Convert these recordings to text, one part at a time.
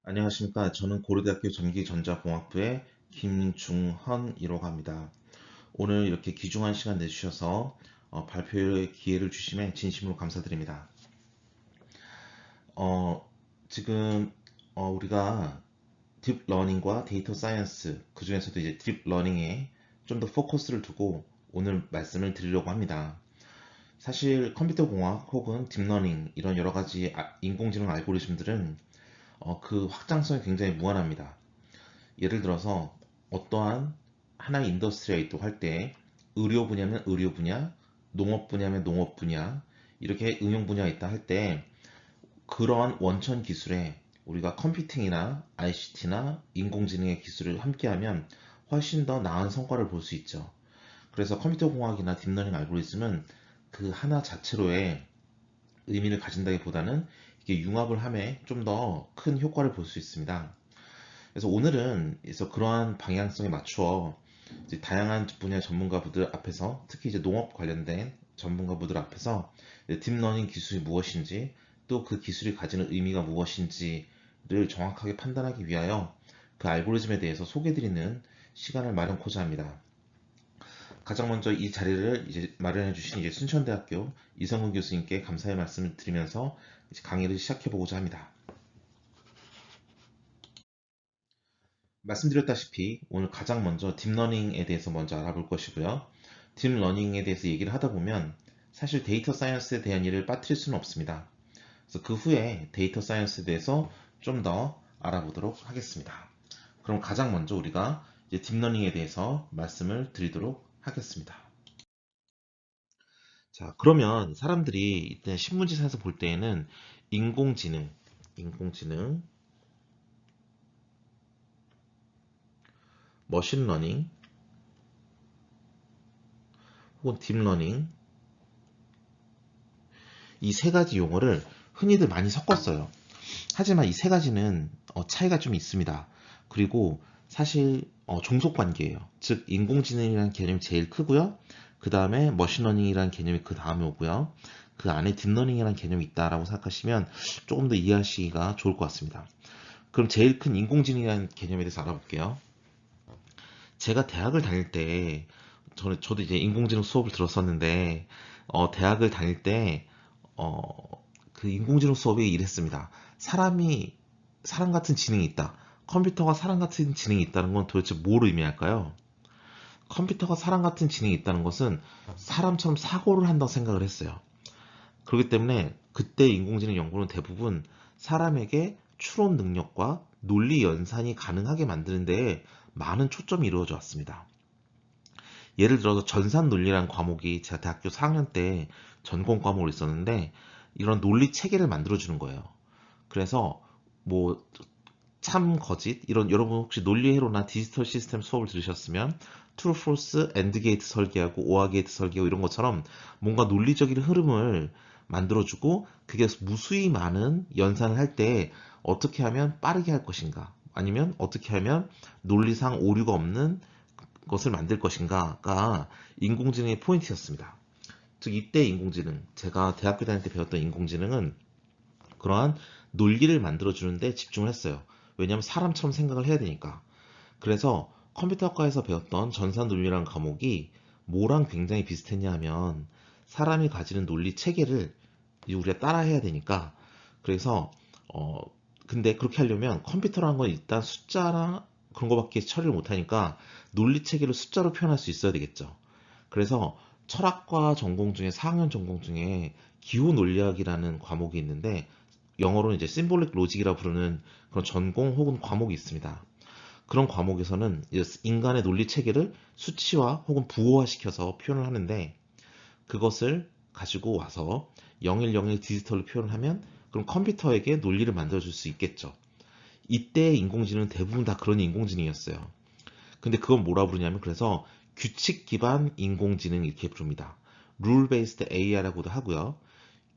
안녕하십니까. 저는 고려대학교 전기전자공학부의 김중헌이라고 합니다. 오늘 이렇게 귀중한 시간 내주셔서 발표의 기회를 주심에 진심으로 감사드립니다. 어, 지금 우리가 딥러닝과 데이터 사이언스, 그 중에서도 이제 딥러닝에 좀 더 포커스를 두고 오늘 말씀을 드리려고 합니다. 사실 컴퓨터 공학 혹은 딥러닝 이런 여러 가지 인공지능 알고리즘들은 그 확장성이 굉장히 무한합니다. 예를 들어서 어떠한 하나의 인더스트리에 할 때 의료 분야면 의료 분야, 농업 분야면 농업 분야 이렇게 응용 분야가 있다 할 때 그러한 원천 기술에 우리가 컴퓨팅이나 ICT나 인공지능의 기술을 함께하면 훨씬 더 나은 성과를 볼 수 있죠. 그래서 컴퓨터 공학이나 딥러닝 알고리즘은 그 하나 자체로의 의미를 가진다기보다는 이게 융합을 함에 좀 더 큰 효과를 볼 수 있습니다. 그래서 오늘은 그러한 방향성에 맞추어 이제 다양한 분야 전문가분들 앞에서 특히 이제 농업 관련된 전문가분들 앞에서 딥러닝 기술이 무엇인지 또 그 기술이 가지는 의미가 무엇인지를 정확하게 판단하기 위하여 그 알고리즘에 대해서 소개드리는 시간을 마련코자 합니다. 가장 먼저 이 자리를 이제 마련해 주신 이제 순천대학교 이성근 교수님께 감사의 말씀을 드리면서 이제 강의를 시작해 보고자 합니다. 말씀드렸다시피 오늘 가장 먼저 딥러닝에 대해서 먼저 알아볼 것이고요. 딥러닝에 대해서 얘기를 하다 보면 사실 데이터 사이언스에 대한 일을 빠뜨릴 수는 없습니다. 그래서 그 후에 데이터 사이언스에 대해서 좀 더 알아보도록 하겠습니다. 그럼 가장 먼저 우리가 이제 딥러닝에 대해서 말씀을 드리도록 하겠습니다. 자, 그러면 사람들이 일단 신문지사에서 볼 때에는 인공지능, 머신러닝, 혹은 딥러닝 이 세 가지 용어를 흔히들 많이 섞었어요. 하지만 이 세 가지는 차이가 좀 있습니다. 그리고 사실 종속 관계예요. 즉 인공지능이라는 개념이 제일 크고요. 그 다음에 머신러닝이라는 개념이 그 다음에 오고요. 그 안에 딥러닝이라는 개념이 있다라고 생각하시면 조금 더 이해하시기가 좋을 것 같습니다. 그럼 제일 큰 인공지능이라는 개념에 대해서 알아볼게요. 제가 대학을 다닐 때 저도 이제 인공지능 수업을 들었었는데 대학을 다닐 때 어, 그 인공지능 수업이 이랬습니다. 사람 같은 지능이 있다. 컴퓨터가 사람 같은 지능이 있다는 건 도대체 뭘 의미할까요? 컴퓨터가 사람 같은 지능이 있다는 것은 사람처럼 사고를 한다고 생각을 했어요. 그렇기 때문에 그때 인공지능 연구는 대부분 사람에게 추론 능력과 논리 연산이 가능하게 만드는 데에 많은 초점이 이루어져 왔습니다. 예를 들어서 전산 논리라는 과목이 제가 대학교 4학년 때 전공 과목으로 있었는데 이런 논리 체계를 만들어 주는 거예요. 그래서 뭐 참 거짓 이런 여러분 혹시 논리회로나 디지털 시스템 수업을 들으셨으면 트루 포스 엔드 게이트 설계하고 오아 게이트 설계하고 이런 것처럼 뭔가 논리적인 흐름을 만들어주고 그게 무수히 많은 연산을 할 때 어떻게 하면 빠르게 할 것인가 아니면 어떻게 하면 논리상 오류가 없는 것을 만들 것인가가 인공지능의 포인트였습니다. 즉 이때 인공지능 제가 대학교 다닐 때 배웠던 인공지능은 그러한 논리를 만들어주는데 집중을 했어요. 왜냐하면 사람처럼 생각을 해야 되니까. 그래서 컴퓨터학과에서 배웠던 전산 논리라는 과목이 뭐랑 굉장히 비슷했냐 하면 사람이 가지는 논리 체계를 우리가 따라해야 되니까 그래서 근데 그렇게 하려면 컴퓨터라는 건 일단 숫자나 그런 거밖에 처리를 못하니까 논리 체계를 숫자로 표현할 수 있어야 되겠죠. 그래서 철학과 전공 중에 4학년 전공 중에 기후 논리학이라는 과목이 있는데 영어로는 이제 심볼릭 로직이라 부르는 그런 전공 혹은 과목이 있습니다. 그런 과목에서는 인간의 논리 체계를 수치화 혹은 부호화시켜서 표현을 하는데 그것을 가지고 와서 0101 디지털로 표현을 하면 그럼 컴퓨터에게 논리를 만들어줄 수 있겠죠. 이때 인공지능은 대부분 다 그런 인공지능이었어요. 근데 그건 뭐라 부르냐면 그래서 규칙 기반 인공지능 이렇게 부릅니다. Rule Based AI라고도 하고요.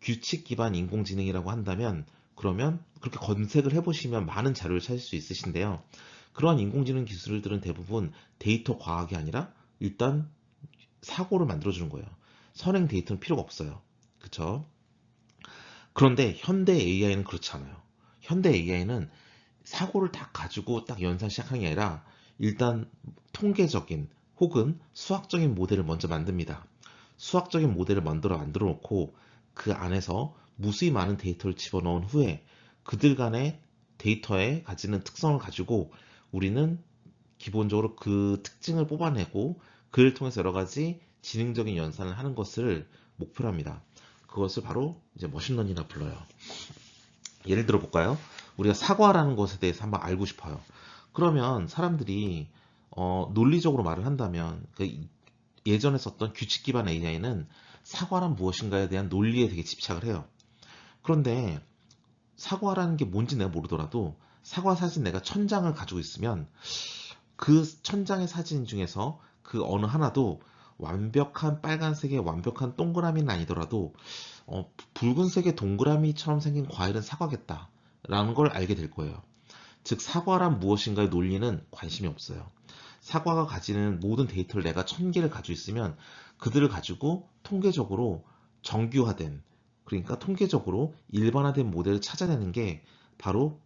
규칙 기반 인공지능이라고 한다면 그러면 그렇게 검색을 해보시면 많은 자료를 찾을 수 있으신데요. 그러한 인공지능 기술들은 대부분 데이터 과학이 아니라 일단 사고를 만들어주는 거예요. 선행 데이터는 필요가 없어요. 그쵸? 그런데 현대 AI는 그렇지 않아요. 현대 AI는 사고를 다 가지고 딱 연산 시작하는 게 아니라 일단 통계적인 혹은 수학적인 모델을 먼저 만듭니다. 수학적인 모델을 만들어 놓고 그 안에서 무수히 많은 데이터를 집어넣은 후에 그들 간의 데이터에 가지는 특성을 가지고 우리는 기본적으로 그 특징을 뽑아내고 그를 통해서 여러 가지 지능적인 연산을 하는 것을 목표로 합니다. 그것을 바로 이제 머신러닝이라고 불러요. 예를 들어 볼까요? 우리가 사과라는 것에 대해서 한번 알고 싶어요. 그러면 사람들이 논리적으로 말을 한다면 예전에 썼던 규칙 기반 AI는 사과란 무엇인가에 대한 논리에 되게 집착을 해요. 그런데 사과라는 게 뭔지 내가 모르더라도 사과 사진 내가 1000장을 가지고 있으면 그 1000장의 사진 중에서 그 어느 하나도 완벽한 빨간색의 완벽한 동그라미는 아니더라도 붉은색의 동그라미처럼 생긴 과일은 사과겠다 라는 걸 알게 될 거예요. 즉 사과란 무엇인가의 논리는 관심이 없어요. 사과가 가지는 모든 데이터를 내가 1000개를 가지고 있으면 그들을 가지고 통계적으로 정규화된, 그러니까 통계적으로 일반화된 모델을 찾아내는 게 바로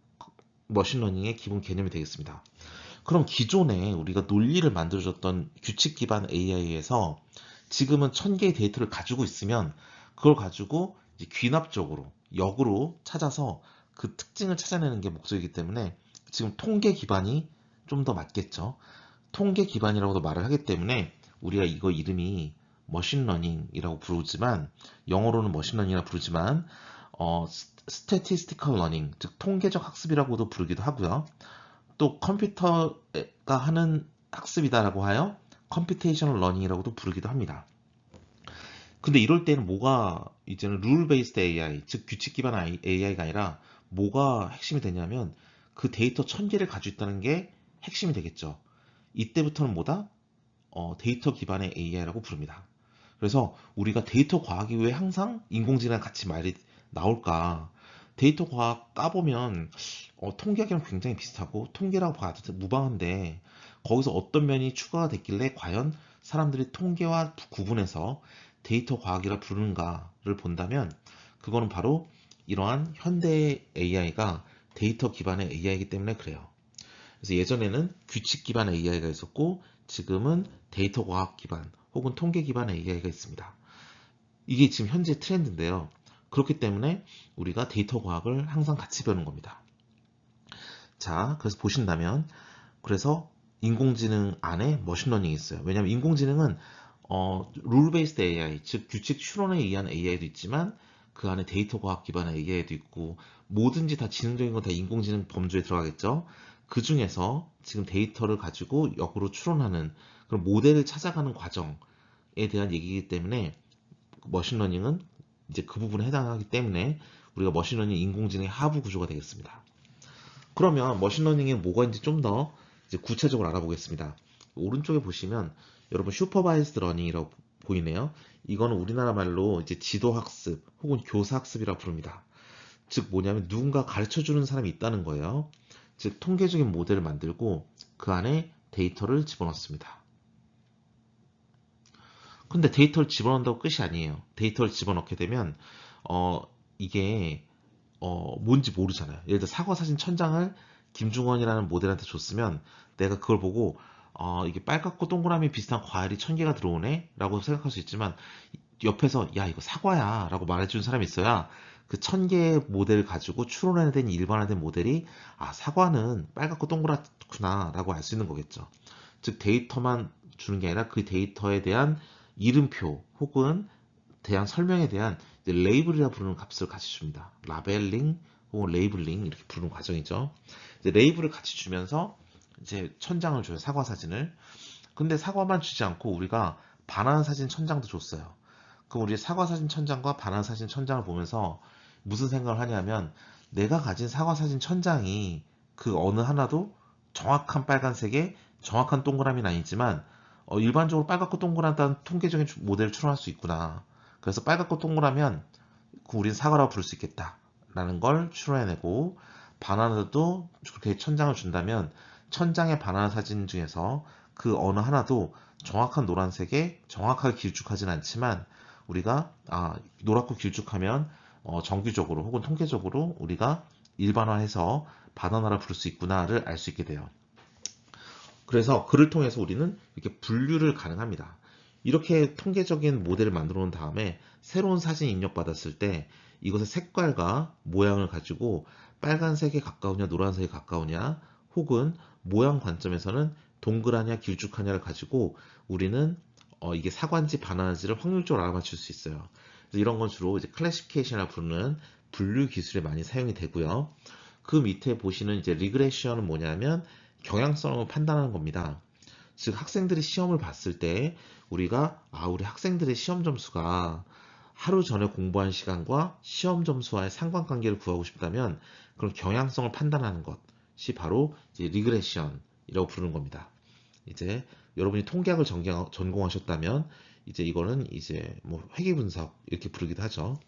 머신러닝의 기본 개념이 되겠습니다. 그럼 기존에 우리가 논리를 만들어줬던 규칙 기반 AI에서 지금은 1000개의 데이터를 가지고 있으면 그걸 가지고 이제 귀납적으로 역으로 찾아서 그 특징을 찾아내는 게 목적이기 때문에 지금 통계 기반이 좀 더 맞겠죠. 통계 기반이라고도 말을 하기 때문에 우리가 이거 이름이 머신러닝이라고 부르지만, 영어로는 머신러닝이라고 부르지만 statistical learning, 즉 통계적 학습이라고도 부르기도 하고요. 또 컴퓨터가 하는 학습이다라고 하여 computational learning이라고도 부르기도 합니다. 근데 이럴 때는 뭐가 이제는 룰 베이스드 AI, 즉 규칙 기반 AI가 아니라 뭐가 핵심이 되냐면 그 데이터 1000개를 가지고 있다는 게 핵심이 되겠죠. 이때부터는 뭐다? 데이터 기반의 AI라고 부릅니다. 그래서 우리가 데이터 과학이 왜 항상 인공지능이랑 같이 말이 나올까? 데이터 과학 까보면 통계학이랑 굉장히 비슷하고 통계라고 봐도 무방한데 거기서 어떤 면이 추가가 됐길래 과연 사람들이 통계와 구분해서 데이터 과학이라 부르는가를 본다면 그거는 바로 이러한 현대의 AI가 데이터 기반의 AI이기 때문에 그래요. 그래서 예전에는 규칙 기반 AI가 있었고 지금은 데이터 과학 기반 혹은 통계 기반 AI가 있습니다. 이게 지금 현재 트렌드인데요. 그렇기 때문에 우리가 데이터 과학을 항상 같이 배우는 겁니다. 자, 그래서 보신다면 그래서 인공지능 안에 머신러닝이 있어요. 왜냐하면 인공지능은 룰 베이스드 AI, 즉 규칙 추론에 의한 AI도 있지만 그 안에 데이터 과학 기반의 AI도 있고 뭐든지 다 지능적인 건 다 인공지능 범주에 들어가겠죠. 그 중에서 지금 데이터를 가지고 역으로 추론하는 그런 모델을 찾아가는 과정에 대한 얘기이기 때문에 머신러닝은 이제 그 부분에 해당하기 때문에 우리가 머신러닝 인공지능의 하부 구조가 되겠습니다. 그러면 머신러닝에 뭐가 있는지 좀 더 구체적으로 알아보겠습니다. 오른쪽에 보시면 여러분 슈퍼바이스드 러닝이라고 보이네요. 이거는 우리나라 말로 이제 지도학습 혹은 교사학습이라고 부릅니다. 즉 뭐냐면 누군가 가르쳐주는 사람이 있다는 거예요. 즉 통계적인 모델을 만들고 그 안에 데이터를 집어넣습니다. 근데 데이터를 집어넣는다고 끝이 아니에요. 데이터를 집어넣게 되면 이게 뭔지 모르잖아요. 예를 들어 사과 사진 1000장을 김중원이라는 모델한테 줬으면 내가 그걸 보고 이게 빨갛고 동그라미 비슷한 과일이 1000개가 들어오네 라고 생각할 수 있지만 옆에서 야 이거 사과야 라고 말해주는 사람이 있어야 그 1000개의 모델을 가지고 추론해낸 일반화된 모델이 아 사과는 빨갛고 동그랗구나 라고 알 수 있는 거겠죠. 즉 데이터만 주는 게 아니라 그 데이터에 대한 이름표 혹은 대한 설명에 대한 레이블이라 부르는 값을 같이 줍니다. 라벨링 혹은 레이블링 이렇게 부르는 과정이죠. 이제 레이블을 같이 주면서 이제 1000장을 줘요. 사과 사진을. 근데 사과만 주지 않고 우리가 바나나 사진 1000장도 줬어요. 그럼 우리 사과 사진 1000장과 바나나 사진 1000장을 보면서 무슨 생각을 하냐면 내가 가진 사과 사진 1000장이 그 어느 하나도 정확한 빨간색의 정확한 동그라미는 아니지만 일반적으로 빨갛고 동그랗다는 통계적인 모델을 추론할 수 있구나. 그래서 빨갛고 동그라면 우리는 사과라고 부를 수 있겠다 라는 걸 추론해내고 바나나도 그렇게 1000장을 준다면 1000장의 바나나 사진 중에서 그 어느 하나도 정확한 노란색에 정확하게 길쭉하진 않지만 우리가 노랗고 길쭉하면 정규적으로 혹은 통계적으로 우리가 일반화해서 바나나라 부를 수 있구나를 알 수 있게 돼요. 그래서 그를 통해서 우리는 이렇게 분류를 가능합니다. 이렇게 통계적인 모델을 만들어 놓은 다음에 새로운 사진이 입력받았을 때 이것의 색깔과 모양을 가지고 빨간색에 가까우냐 노란색에 가까우냐 혹은 모양 관점에서는 동그라냐 길쭉하냐를 가지고 우리는 이게 사과인지 바나나인지를 확률적으로 알아맞힐 수 있어요. 그래서 이런 건 주로 이제 클래시피케이션이라고 부르는 분류 기술에 많이 사용이 되고요. 그 밑에 보시는 이제 리그레션은 뭐냐면 경향성을 판단하는 겁니다. 즉 학생들이 시험을 봤을 때 우리가 우리 학생들의 시험 점수가 하루 전에 공부한 시간과 시험 점수와의 상관관계를 구하고 싶다면 그런 경향성을 판단하는 것이 바로 이제 리그레션이라고 부르는 겁니다. 이제 여러분이 통계학을 전공하셨다면 이제 이거는 이제 뭐 회계 분석 이렇게 부르기도 하죠.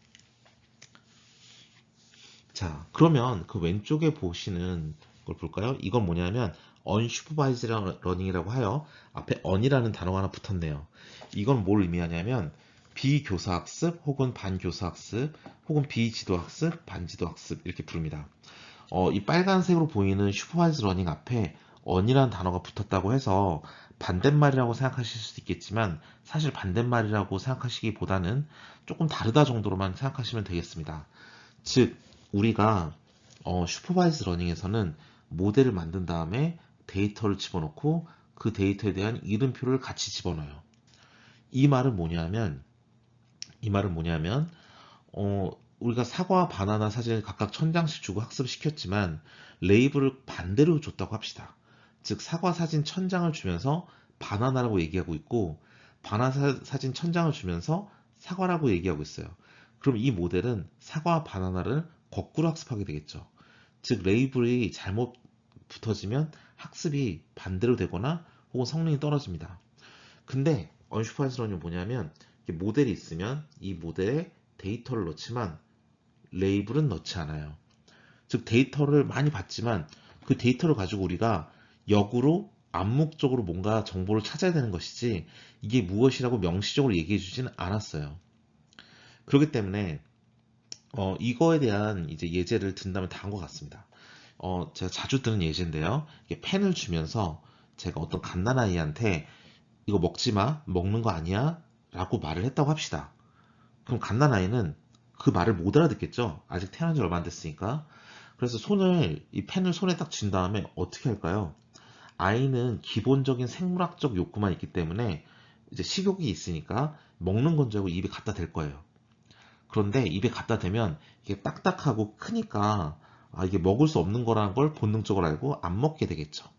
자, 그러면 그 왼쪽에 보시는 걸 볼까요? 이건 뭐냐면 unsupervised learning이라고 하여 앞에 on이라는 단어가 하나 붙었네요. 이건 뭘 의미하냐면 비교사학습 혹은 반교사학습 혹은 비지도학습, 반지도학습 이렇게 부릅니다. 이 빨간색으로 보이는 supervised learning 앞에 on이라는 단어가 붙었다고 해서 반대말이라고 생각하실 수도 있겠지만 사실 반대말이라고 생각하시기보다는 조금 다르다 정도로만 생각하시면 되겠습니다. 즉 우리가 슈퍼바이즈 러닝에서는 모델을 만든 다음에 데이터를 집어넣고 그 데이터에 대한 이름표를 같이 집어넣어요. 이 말은 뭐냐면 우리가 사과와 바나나 사진을 각각 1000장씩 주고 학습을 시켰지만 레이블을 반대로 줬다고 합시다. 즉 사과 사진 1000장을 주면서 바나나라고 얘기하고 있고 바나나 사진 1000장을 주면서 사과라고 얘기하고 있어요. 그럼 이 모델은 사과와 바나나를 거꾸로 학습하게 되겠죠. 즉 레이블이 잘못 붙어지면 학습이 반대로 되거나 혹은 성능이 떨어집니다. 근데 언슈퍼바이즈 러닝은 뭐냐면 모델이 있으면 이 모델에 데이터를 넣지만 레이블은 넣지 않아요. 즉 데이터를 많이 받지만 그 데이터를 가지고 우리가 역으로 암묵적으로 뭔가 정보를 찾아야 되는 것이지 이게 무엇이라고 명시적으로 얘기해 주지는 않았어요. 그렇기 때문에 이거에 대한 이제 예제를 든다면 다 한 것 같습니다. 제가 자주 드는 예제인데요. 펜을 주면서 제가 어떤 갓난아이한테 이거 먹지 마, 먹는 거 아니야 라고 말을 했다고 합시다. 그럼 갓난아이는 그 말을 못 알아듣겠죠? 아직 태어난 지 얼마 안 됐으니까. 그래서 이 펜을 손에 딱 쥔 다음에 어떻게 할까요? 아이는 기본적인 생물학적 욕구만 있기 때문에 이제 식욕이 있으니까 먹는 건 줄 알고 입에 갖다 댈 거예요. 그런데 입에 갖다 대면 이게 딱딱하고 크니까 이게 먹을 수 없는 거라는 걸 본능적으로 알고 안 먹게 되겠죠.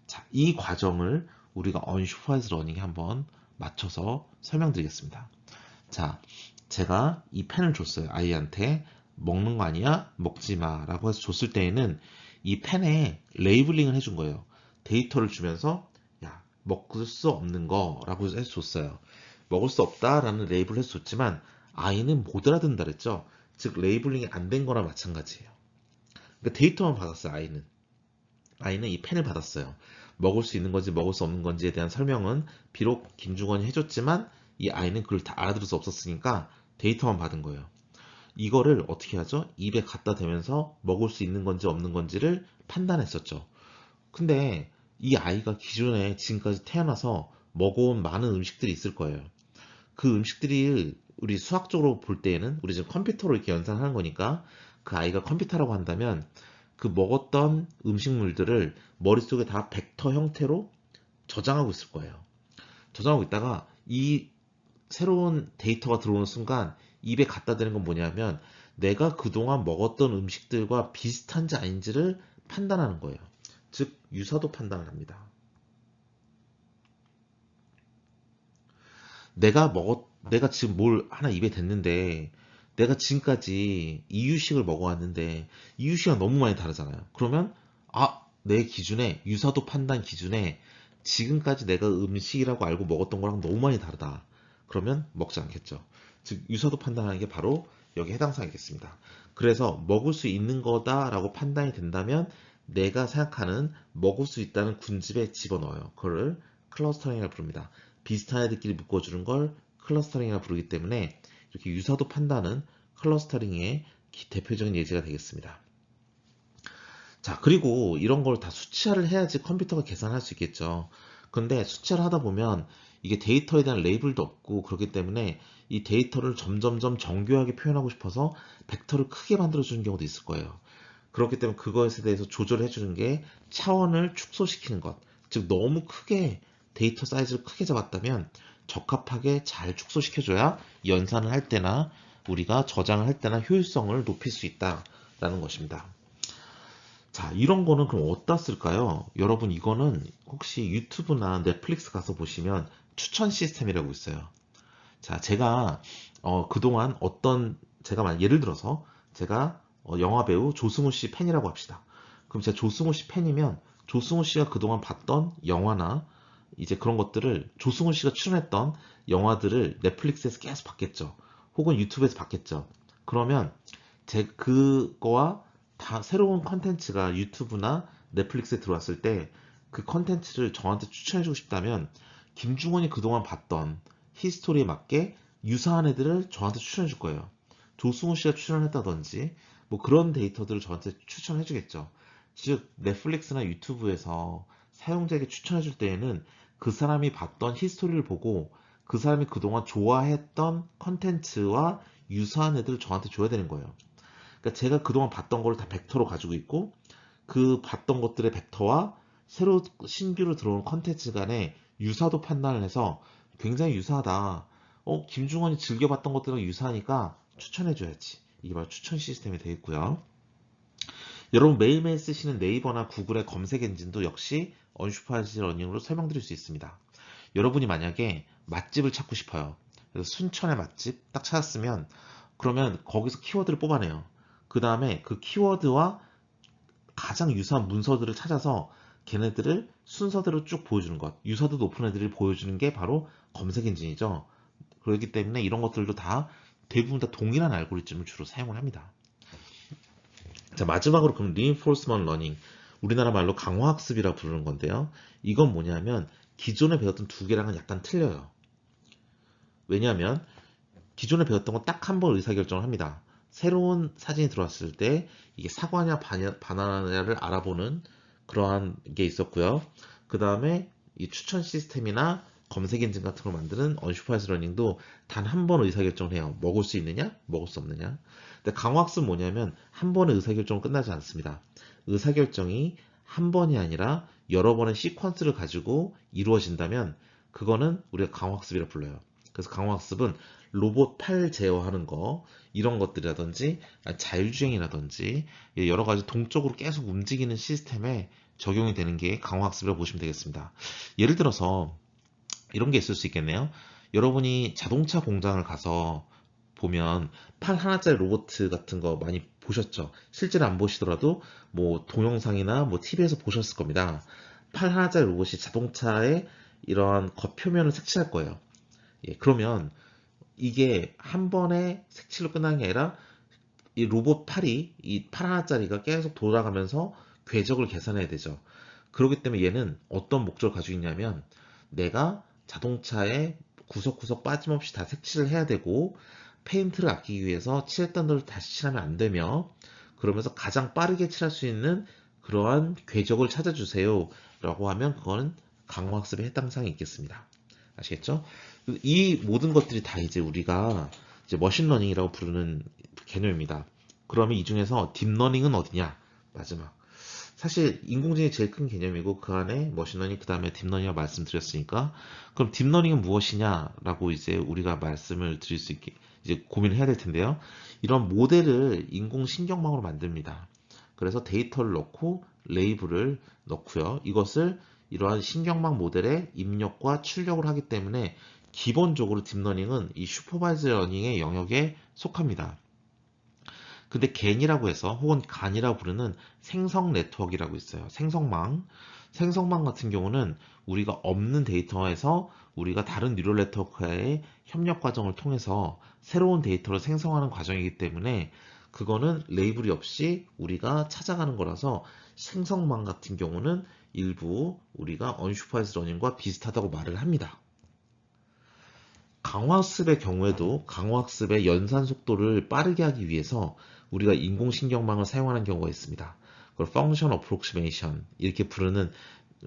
자, 이 과정을 우리가 unsupervised learning에 한번 맞춰서 설명드리겠습니다. 자, 제가 이 펜을 줬어요. 아이한테 먹는 거 아니야? 먹지 마 라고 해서 줬을 때에는 이 펜에 레이블링을 해준 거예요. 데이터를 주면서 야, 먹을 수 없는 거 라고 해서 줬어요. 먹을 수 없다 라는 레이블을 해서 줬지만 아이는 못 알아듣는다 그랬죠. 즉 레이블링이 안 된 거나 마찬가지예요. 그러니까 데이터만 받았어요. 아이는 이 펜을 받았어요. 먹을 수 있는 건지 먹을 수 없는 건지에 대한 설명은 비록 김중원이 해줬지만 이 아이는 그걸 다 알아들을 수 없었으니까 데이터만 받은 거예요. 이거를 어떻게 하죠? 입에 갖다 대면서 먹을 수 있는 건지 없는 건지를 판단했었죠. 근데 이 아이가 기존에 지금까지 태어나서 먹어온 많은 음식들이 있을 거예요. 그 음식들이 우리 수학적으로 볼 때에는 우리 지금 컴퓨터로 이렇게 연산하는 거니까 그 아이가 컴퓨터라고 한다면 그 먹었던 음식물들을 머릿속에 다 벡터 형태로 저장하고 있을 거예요. 저장하고 있다가 이 새로운 데이터가 들어오는 순간 입에 갖다 대는 건 뭐냐면 내가 그동안 먹었던 음식들과 비슷한지 아닌지를 판단하는 거예요. 즉 유사도 판단을 합니다. 내가 지금 뭘 하나 입에 댔는데 내가 지금까지 이유식을 먹어왔는데 이유식이랑 너무 많이 다르잖아요. 그러면 내 기준에 유사도 판단 기준에 지금까지 내가 음식이라고 알고 먹었던 거랑 너무 많이 다르다. 그러면 먹지 않겠죠. 즉 유사도 판단하는 게 바로 여기 해당 사항이겠습니다. 그래서 먹을 수 있는 거다라고 판단이 된다면 내가 생각하는 먹을 수 있다는 군집에 집어넣어요. 그걸 클러스터링이라고 부릅니다. 비슷한 애들끼리 묶어주는 걸 클러스터링이라고 부르기 때문에 이렇게 유사도 판단은 클러스터링의 대표적인 예제가 되겠습니다. 자, 그리고 이런 걸 다 수치화를 해야지 컴퓨터가 계산할 수 있겠죠. 근데 수치화를 하다 보면 이게 데이터에 대한 레이블도 없고 그렇기 때문에 이 데이터를 점점점 정교하게 표현하고 싶어서 벡터를 크게 만들어주는 경우도 있을 거예요. 그렇기 때문에 그것에 대해서 조절해 주는 게 차원을 축소시키는 것. 즉 너무 크게 데이터 사이즈를 크게 잡았다면 적합하게 잘 축소시켜줘야 연산을 할 때나 우리가 저장을 할 때나 효율성을 높일 수 있다라는 것입니다. 자, 이런 거는 그럼 어디다 쓸까요? 여러분, 이거는 혹시 유튜브나 넷플릭스 가서 보시면 추천 시스템이라고 있어요. 자, 제가 그동안 제가 예를 들어서 제가 영화 배우 조승우 씨 팬이라고 합시다. 그럼 제가 조승우 씨 팬이면 조승우 씨가 그동안 봤던 영화나 이제 그런 것들을 조승우 씨가 출연했던 영화들을 넷플릭스에서 계속 봤겠죠. 혹은 유튜브에서 봤겠죠. 그러면 제 그거와 다 새로운 컨텐츠가 유튜브나 넷플릭스에 들어왔을 때 그 컨텐츠를 저한테 추천해주고 싶다면 김중원이 그동안 봤던 히스토리에 맞게 유사한 애들을 저한테 추천해 줄 거예요. 조승우 씨가 출연했다든지 뭐 그런 데이터들을 저한테 추천해 주겠죠. 즉 넷플릭스나 유튜브에서 사용자에게 추천해 줄 때에는 그 사람이 봤던 히스토리를 보고 그 사람이 그동안 좋아했던 컨텐츠와 유사한 애들을 저한테 줘야 되는 거예요. 그러니까 제가 그동안 봤던 걸 다 벡터로 가지고 있고 그 봤던 것들의 벡터와 새로 신규로 들어온 컨텐츠 간의 유사도 판단을 해서 굉장히 유사하다. 김중원이 즐겨봤던 것들과 유사하니까 추천해줘야지. 이게 바로 추천 시스템이 되어 있고요. 여러분 매일매일 쓰시는 네이버나 구글의 검색 엔진도 역시 언슈퍼바이즈드 러닝으로 설명드릴 수 있습니다. 여러분이 만약에 맛집을 찾고 싶어요. 그래서 순천의 맛집 딱 찾았으면 그러면 거기서 키워드를 뽑아내요. 그 다음에 그 키워드와 가장 유사한 문서들을 찾아서 걔네들을 순서대로 쭉 보여주는 것. 유사도 높은 애들을 보여주는 게 바로 검색 엔진이죠. 그렇기 때문에 이런 것들도 다 대부분 다 동일한 알고리즘을 주로 사용을 합니다. 자, 마지막으로 그럼 reinforcement learning. 우리나라 말로 강화학습이라 부르는 건데요. 이건 뭐냐면 기존에 배웠던 두 개랑은 약간 틀려요. 왜냐하면 기존에 배웠던 건 딱 한 번 의사결정을 합니다. 새로운 사진이 들어왔을 때 이게 사과냐 바나나냐를 알아보는 그러한 게 있었고요. 그 다음에 이 추천 시스템이나 검색 엔진 같은 걸 만드는 언슈퍼바이즈 러닝도 단 한 번 의사결정을 해요. 먹을 수 있느냐, 먹을 수 없느냐. 근데 강화학습은 뭐냐면 한 번의 의사결정은 끝나지 않습니다. 의사결정이 한 번이 아니라 여러 번의 시퀀스를 가지고 이루어진다면 그거는 우리가 강화학습이라 불러요. 그래서 강화학습은 로봇 팔 제어하는 거 이런 것들이라든지 자율주행이라든지 여러 가지 동적으로 계속 움직이는 시스템에 적용이 되는 게 강화학습이라고 보시면 되겠습니다. 예를 들어서 이런 게 있을 수 있겠네요. 여러분이 자동차 공장을 가서 보면 팔 하나짜리 로봇 같은 거 많이 보셨죠? 실제로 안 보시더라도 뭐 동영상이나 뭐 TV에서 보셨을 겁니다. 팔 하나짜리 로봇이 자동차에 이러한 겉표면을 색칠할 거예요. 예, 그러면 이게 한 번에 색칠로 끝나는 게 아니라 이 로봇 팔이 이 팔 하나짜리가 계속 돌아가면서 궤적을 계산해야 되죠. 그렇기 때문에 얘는 어떤 목적을 가지고 있냐면 내가 자동차에 구석구석 빠짐없이 다 색칠을 해야 되고 페인트를 아끼기 위해서 칠했던 데를 다시 칠하면 안 되며 그러면서 가장 빠르게 칠할 수 있는 그러한 궤적을 찾아주세요 라고 하면 그거는 강화학습에 해당 사항이 있겠습니다. 아시겠죠? 이 모든 것들이 다 이제 우리가 이제 머신러닝이라고 부르는 개념입니다. 그러면 이 중에서 딥러닝은 어디냐? 마지막. 사실 인공지능이 제일 큰 개념이고 그 안에 머신러닝 그 다음에 딥러닝이라고 말씀드렸으니까 그럼 딥러닝은 무엇이냐라고 이제 우리가 말씀을 드릴 수 있게 이제 고민을 해야 될 텐데요. 이런 모델을 인공신경망으로 만듭니다. 그래서 데이터를 넣고 레이블을 넣고요. 이것을 이러한 신경망 모델에 입력과 출력을 하기 때문에 기본적으로 딥러닝은 이 슈퍼바이즈 러닝의 영역에 속합니다. 근데 겐이라고 해서 혹은 간이라고 부르는 생성 네트워크라고 있어요. 생성망. 생성망 같은 경우는 우리가 없는 데이터에서 우리가 다른 뉴럴 네트워크와의 협력 과정을 통해서 새로운 데이터를 생성하는 과정이기 때문에 그거는 레이블이 없이 우리가 찾아가는 거라서 생성망 같은 경우는 일부 우리가 언슈퍼바이즈 러닝과 비슷하다고 말을 합니다. 강화학습의 경우에도 강화학습의 연산 속도를 빠르게 하기 위해서 우리가 인공신경망을 사용하는 경우가 있습니다. 그걸 function approximation 이렇게 부르는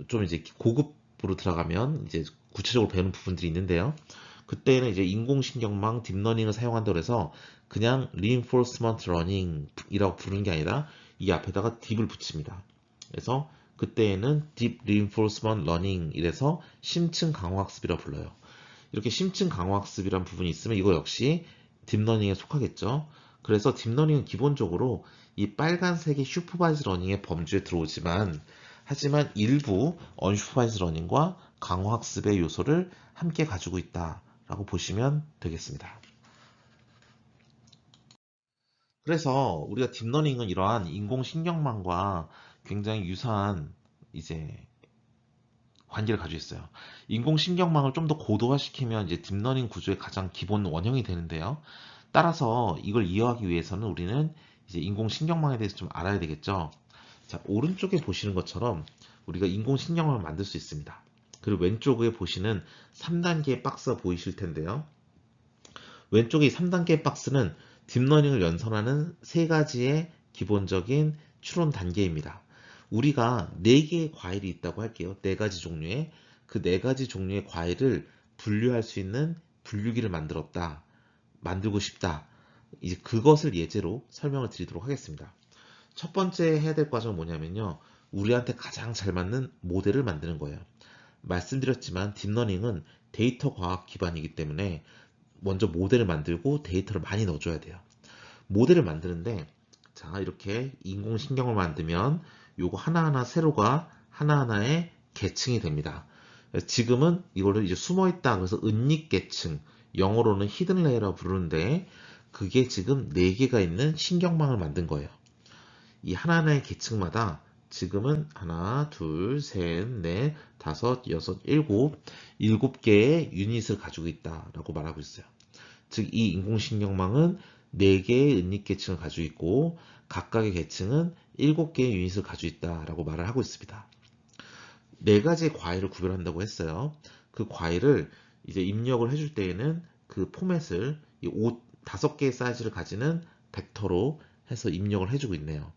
좀 이제 고급으로 들어가면 이제 구체적으로 배우는 부분들이 있는데요. 그때는 이제 인공신경망 딥러닝을 사용한다고 해서 그냥 reinforcement learning이라고 부르는 게 아니라 이 앞에다가 deep을 붙입니다. 그래서 그때에는 deep reinforcement learning 이래서 심층 강화학습이라고 불러요. 이렇게 심층 강화학습이란 부분이 있으면 이거 역시 딥러닝에 속하겠죠. 그래서 딥러닝은 기본적으로 이 빨간색의 슈퍼바이즈 러닝의 범주에 들어오지만 하지만 일부 언슈퍼바이즈 러닝과 강화학습의 요소를 함께 가지고 있다라고 보시면 되겠습니다. 그래서 우리가 딥러닝은 이러한 인공신경망과 굉장히 유사한 이제 관계를 가지고 있어요. 인공신경망을 좀 더 고도화시키면 이제 딥러닝 구조의 가장 기본 원형이 되는데요. 따라서 이걸 이해하기 위해서는 우리는 이제 인공신경망에 대해서 좀 알아야 되겠죠. 자, 오른쪽에 보시는 것처럼 우리가 인공신경망을 만들 수 있습니다. 그리고 왼쪽에 보시는 3단계의 박스가 보이실 텐데요. 왼쪽에 이 3단계의 박스는 딥러닝을 연산하는 세 가지의 기본적인 추론 단계입니다. 우리가 4개의 과일이 있다고 할게요. 4가지 종류의. 그 4가지 종류의 과일을 분류할 수 있는 분류기를 만들고 싶다. 이제 그것을 예제로 설명을 드리도록 하겠습니다. 첫 번째 해야 될 과정은 뭐냐면요. 우리한테 가장 잘 맞는 모델을 만드는 거예요. 말씀드렸지만 딥러닝은 데이터 과학 기반이기 때문에 먼저 모델을 만들고 데이터를 많이 넣어줘야 돼요. 모델을 만드는데 자 이렇게 인공신경을 만들면 요거 하나하나 세로가 하나하나의 계층이 됩니다. 지금은 이거를 이제 숨어있다 그래서 은닉계층 영어로는 히든 레이어라고 부르는데 그게 지금 4개가 있는 신경망을 만든 거예요. 이 하나하나의 계층마다 지금은 하나, 둘, 셋, 넷, 다섯, 여섯, 일곱 개의 유닛을 가지고 있다라고 말하고 있어요. 즉, 이 인공신경망은 4개의 은닉계층을 가지고 있고 각각의 계층은 7개의 유닛을 가지고 있다라고 말을 하고 있습니다. 4가지의 과일을 구별한다고 했어요. 그 과일을 이제 입력을 해줄 때에는 그 포맷을 5개의 사이즈를 가지는 벡터로 해서 입력을 해주고 있네요.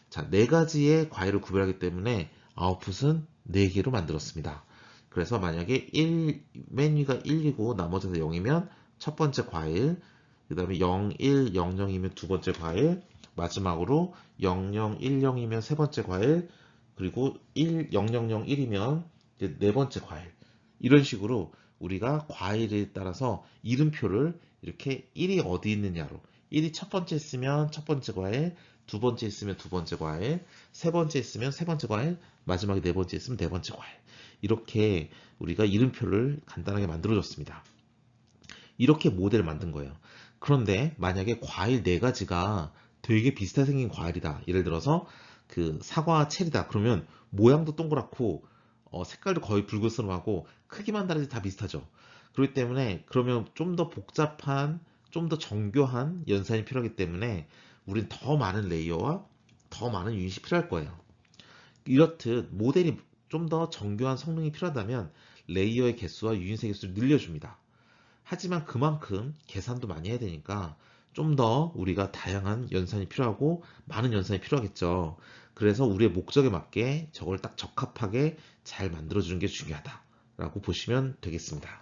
자, 4가지의 과일을 구별하기 때문에 아웃풋은 4개로 만들었습니다. 그래서 만약에 맨 위가 1이고 나머지가 0이면 첫 번째 과일, 그 다음에 0, 1, 0, 0이면 두 번째 과일, 마지막으로 0, 0, 1, 0이면 세 번째 과일, 그리고 1, 0, 0, 0, 1이면 네 번째 과일. 이런 식으로 우리가 과일에 따라서 이름표를 이렇게 1이 어디 있느냐로 1이 첫 번째 있으면 첫 번째 과일, 두 번째 있으면 두 번째 과일, 세 번째 있으면 세 번째 과일, 마지막에 네 번째 있으면 네 번째 과일. 이렇게 우리가 이름표를 간단하게 만들어줬습니다. 이렇게 모델을 만든 거예요. 그런데 만약에 과일 4가지가 되게 비슷하게 생긴 과일이다. 예를 들어서 그 사과 체리다. 그러면 모양도 동그랗고 색깔도 거의 붉은색하고 크기만 다르지 다 비슷하죠. 그렇기 때문에 그러면 좀 더 복잡한 좀 더 정교한 연산이 필요하기 때문에 우린 더 많은 레이어와 더 많은 유닛이 필요할 거예요. 이렇듯 모델이 좀 더 정교한 성능이 필요하다면 레이어의 개수와 유닛의 개수를 늘려줍니다. 하지만 그만큼 계산도 많이 해야 되니까 좀 더 우리가 다양한 연산이 필요하고 많은 연산이 필요하겠죠. 그래서 우리의 목적에 맞게 저걸 딱 적합하게 잘 만들어주는 게 중요하다라고 보시면 되겠습니다.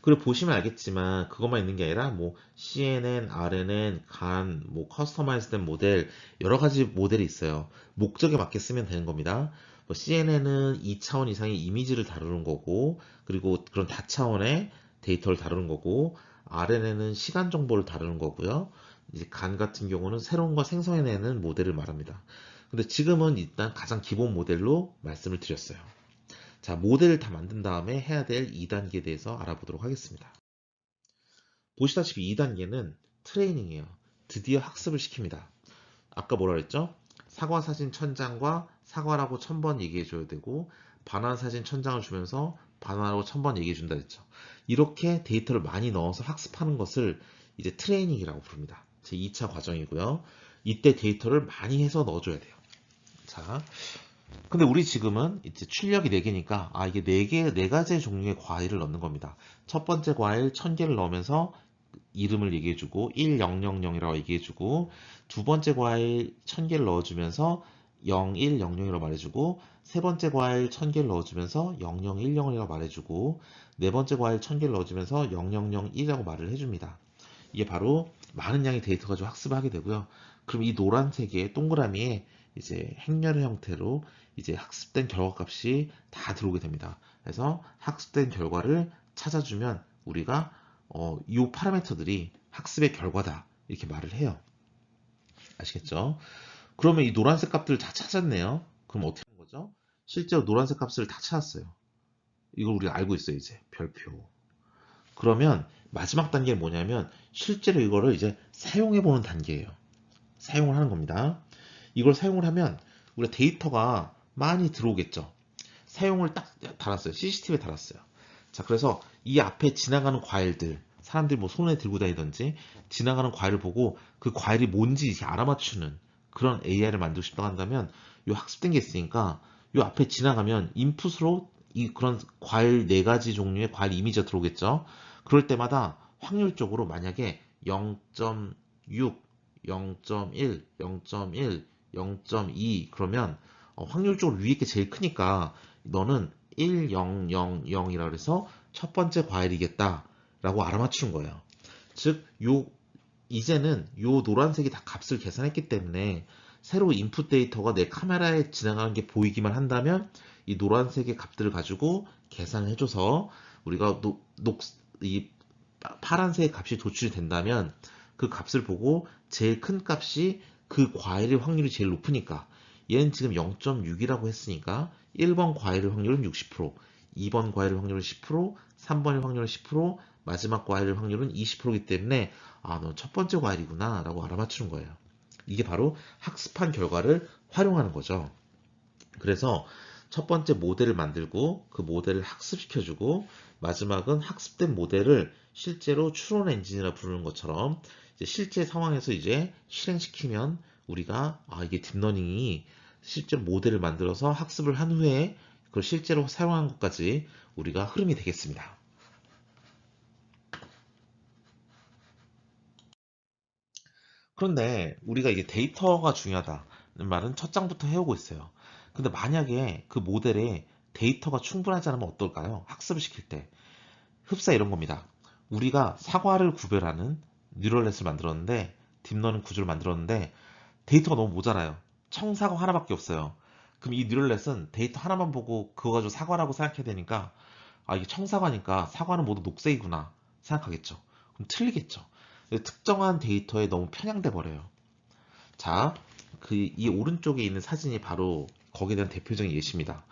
그리고 보시면 알겠지만 그것만 있는 게 아니라 뭐 CNN, RNN, GAN, 뭐 커스터마이즈된 모델 여러 가지 모델이 있어요. 목적에 맞게 쓰면 되는 겁니다. 뭐 CNN은 2차원 이상의 이미지를 다루는 거고 그리고 그런 다차원의 데이터를 다루는 거고 RNN은 시간 정보를 다루는 거고요. 이제 GAN 같은 경우는 새로운 걸 생성해내는 모델을 말합니다. 근데 지금은 일단 가장 기본 모델로 말씀을 드렸어요. 자, 모델을 다 만든 다음에 해야 될 2단계에 대해서 알아보도록 하겠습니다. 보시다시피 2단계는 트레이닝이에요. 드디어 학습을 시킵니다. 아까 뭐라 그랬죠? 사과 사진 1000장과 사과라고 1000번 얘기해줘야 되고 바나나 사진 1000장을 주면서 바나나라고 1000번 얘기해준다 했죠. 이렇게 데이터를 많이 넣어서 학습하는 것을 이제 트레이닝이라고 부릅니다. 제 2차 과정이고요. 이때 데이터를 많이 해서 넣어줘야 돼요. 자, 근데 우리 지금은 이제 출력이 4개니까 이게 4가지의 종류의 과일을 넣는 겁니다. 첫 번째 과일 1000개를 넣으면서 이름을 얘기해주고 1000이라고 얘기해주고 두 번째 과일 1000개를 넣어주면서 0100이라고 말해주고 세 번째 과일 1000개를 넣어주면서 0010이라고 말해주고 네 번째 과일 1000개를 넣어주면서 0001이라고 말을 해줍니다. 이게 바로 많은 양의 데이터 가지고 학습을 하게 되고요. 그럼 이 노란색의 동그라미에 이제 행렬의 형태로 이제 학습된 결과 값이 다 들어오게 됩니다. 그래서 학습된 결과를 찾아주면 우리가 이 파라미터들이 학습의 결과다 이렇게 말을 해요. 아시겠죠? 그러면 이 노란색 값들을 다 찾았네요. 그럼 어떻게 하는 거죠? 실제로 노란색 값을 다 찾았어요. 이걸 우리가 알고 있어요, 이제. 별표. 그러면 마지막 단계는 뭐냐면 실제로 이거를 이제 사용해 보는 단계예요. 사용을 하는 겁니다. 이걸 사용을 하면 우리가 데이터가 많이 들어오겠죠. 사용을 딱 달았어요. CCTV에 달았어요. 자, 그래서 이 앞에 지나가는 과일들, 사람들이 뭐 손에 들고 다니던지 지나가는 과일을 보고 그 과일이 뭔지 이렇게 알아맞추는 그런 AI를 만들고 싶다고 한다면 이 학습된 게 있으니까 이 앞에 지나가면 인풋으로 이 그런 과일 네 가지 종류의 과일 이미지가 들어오겠죠. 그럴 때마다 확률적으로 만약에 0.6, 0.1, 0.1, 0.2 그러면 확률적으로 위에 게 제일 크니까 너는 1000이라 그래서 첫 번째 과일이겠다 라고 알아맞추는 거예요. 즉, 이제는 요 노란색이 다 값을 계산했기 때문에 새로 인풋 데이터가 내 카메라에 지나가는 게 보이기만 한다면 이 노란색의 값들을 가지고 계산을 해줘서 우리가 이 파란색 값이 도출이 된다면 그 값을 보고 제일 큰 값이 그 과일의 확률이 제일 높으니까 얘는 지금 0.6이라고 했으니까 1번 과일의 확률은 60%, 2번 과일의 확률은 10%, 3번의 확률은 10%, 마지막 과일의 확률은 20%이기 때문에 너 첫 번째 과일이구나 라고 알아맞추는 거예요. 이게 바로 학습한 결과를 활용하는 거죠. 그래서 첫 번째 모델을 만들고 그 모델을 학습시켜주고 마지막은 학습된 모델을 실제로 추론 엔진이라 부르는 것처럼 이제 실제 상황에서 이제 실행시키면 우리가 이게 딥러닝이 실제로 모델을 만들어서 학습을 한 후에 그걸 실제로 사용한 것까지 우리가 흐름이 되겠습니다. 그런데 우리가 이게 데이터가 중요하다는 말은 첫 장부터 해오고 있어요. 근데 만약에 그 모델에 데이터가 충분하지 않으면 어떨까요? 학습을 시킬 때. 흡사 이런 겁니다. 우리가 사과를 구별하는 뉴럴넷을 만들었는데 딥러닝 구조를 만들었는데 데이터가 너무 모자라요. 청사과 하나밖에 없어요. 그럼 이 뉴럴넷은 데이터 하나만 보고 그거 가지고 사과라고 생각해야 되니까 이게 청사과니까 사과는 모두 녹색이구나 생각하겠죠. 그럼 틀리겠죠. 특정한 데이터에 너무 편향돼 버려요. 자, 이 오른쪽에 있는 사진이 바로 거기에 대한 대표적인 예시입니다.